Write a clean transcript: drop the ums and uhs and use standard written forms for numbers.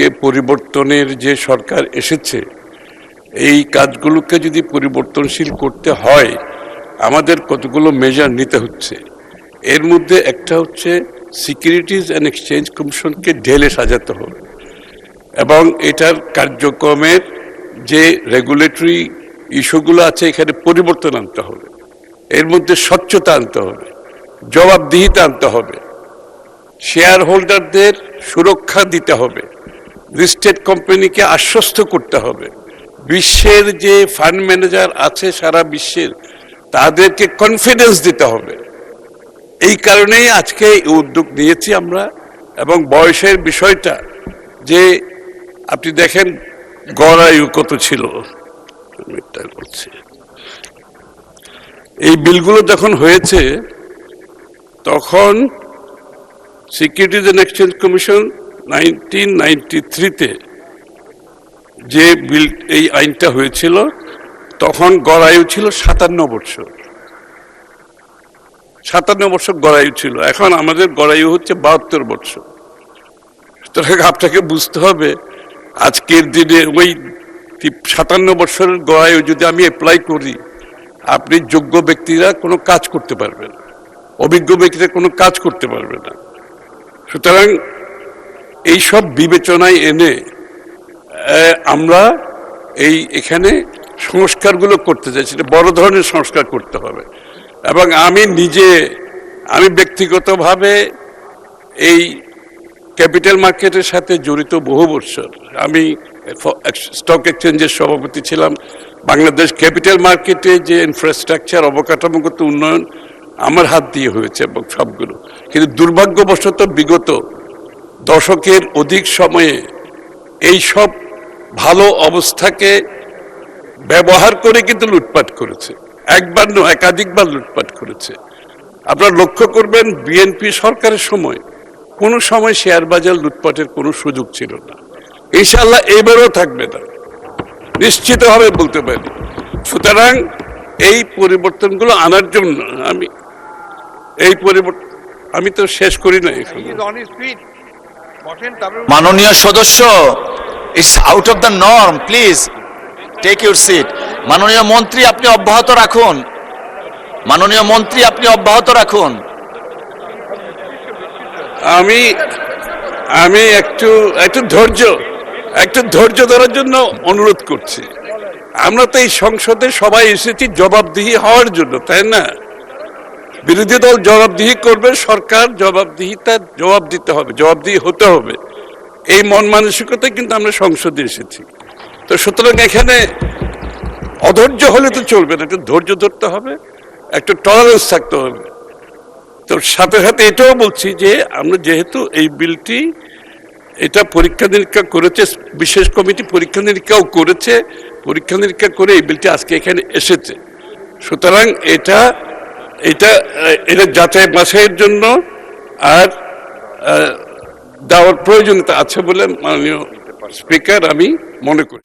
আজকে পরিবর্তনের যে সরকার এসেছে এই কাজগুলোকে যদি পরিবর্তনশীল করতে হয় আমাদের কতগুলো মেজার নিতে হচ্ছে। এর মধ্যে একটা হচ্ছে সিকিউরিটিজ অ্যান্ড এক্সচেঞ্জ কমিশনকে ঢেলে সাজাতে হবে এবং এটার কার্যক্রমের যে রেগুলেটরি ইস্যুগুলো আছে এখানে পরিবর্তন আনতে হবে, এর মধ্যে স্বচ্ছতা আনতে হবে, জবাবদিহিতা আনতে হবে, শেয়ার হোল্ডারদের সুরক্ষা দিতে হবে, লিস্টেড কোম্পানিকে আশ্বস্ত করতে হবে, বিশ্বের যে ফান্ড ম্যানেজার আছে সারা বিশ্বের তাদেরকে কনফিডেন্স দিতে হবে। এই কারণেই আজকে এই উদ্যোগ নিয়েছি আমরা। এবং বয়সের বিষয়টা যে আপনি দেখেন গড় আয়ু কত ছিল, এই বিলগুলো যখন হয়েছে তখন সিকিউরিটিজ অ্যান্ড এক্সচেঞ্জ কমিশন 1993-তে যে বিল এই আইনটা হয়েছিল তখন গড় আয়ু ছিল 57 বছর। 57 বছর গড় আয়ু ছিল, এখন আমাদের গড় আয়ু হচ্ছে 72 বছর। সুতরাং আপনাকে বুঝতে হবে আজকের দিনে ওই 57 বছরের গড় আয়ু যদি আমি অ্যাপ্লাই করি, আপনি যোগ্য ব্যক্তিরা কোনো কাজ করতে পারবে না, অভিজ্ঞ ব্যক্তিরা কোনো কাজ করতে পারবে না। সুতরাং এইসব বিবেচনায় এনে আমরা এখানে সংস্কারগুলো করতে চাইছি, বড় ধরনের সংস্কার করতে হবে। এবং আমি ব্যক্তিগতভাবে এই ক্যাপিটাল মার্কেটের সাথে জড়িত বহু বছর। আমি স্টক এক্সচেঞ্জের সভাপতি ছিলাম। বাংলাদেশ ক্যাপিটাল মার্কেটে যে ইনফ্রাস্ট্রাকচার অবকাঠামোগত উন্নয়ন আমার হাত দিয়ে হয়েছে এবং সবগুলো, কিন্তু দুর্ভাগ্যবশত বিগত দশকের অধিক সময়ে এই সব ভালো অবস্থাকে ব্যবহার করে কিন্তু লুটপাট করেছে, একবার নয় একাধিকবার লুটপাট করেছে। আপনারা লক্ষ্য করবেন বিএনপি সরকারের সময় কোনো সময় শেয়ার বাজার লুটপাটের কোনো সুযোগ ছিল না, ইনশাআল্লাহ এবারও থাকবে না, নিশ্চিতভাবে বলতে পারি। সুতরাং এই পরিবর্তনগুলো আনার জন্য আমি তো শেষ করি না। মাননীয় সদস্য, it's out of the norm, please take your seat. মাননীয় মন্ত্রী আপনি অব্যাহত রাখুন, মাননীয় মন্ত্রী আপনি অব্যাহত রাখুন। আমি একটু ধৈর্য ধরার জন্য অনুরোধ করছি। আমরা তো এই সংসদে সবাই এসেছি জবাবদিহি হওয়ার জন্য, তাই না? বিরোধী দল জবাবদিহি করবে, সরকার জবাব দিতে হবে, জবাবদিহি হতে হবে। এই মন মানসিকতায় কিন্তু আমরা সংসদে এসেছি। তো সুতরাং এখানে অধৈর্য হলে তো চলবে না, একটু ধৈর্য ধরতে হবে, একটু টলারেন্স থাকতে হবে। তো সাথে সাথে এটাও বলছি যে আমরা যেহেতু এই বিলটি এটা পরীক্ষা নিরীক্ষা করেছে, বিশেষ কমিটি পরীক্ষা নিরীক্ষাও করেছে, পরীক্ষা নিরীক্ষা করে এই বিলটি আজকে এখানে এসেছে। সুতরাং এটা যাচাই বাছাইয়ের জন্য আর দেওয়ার প্রয়োজনীয়তা আছে বলে মাননীয় স্পিকার আমি মনে করি।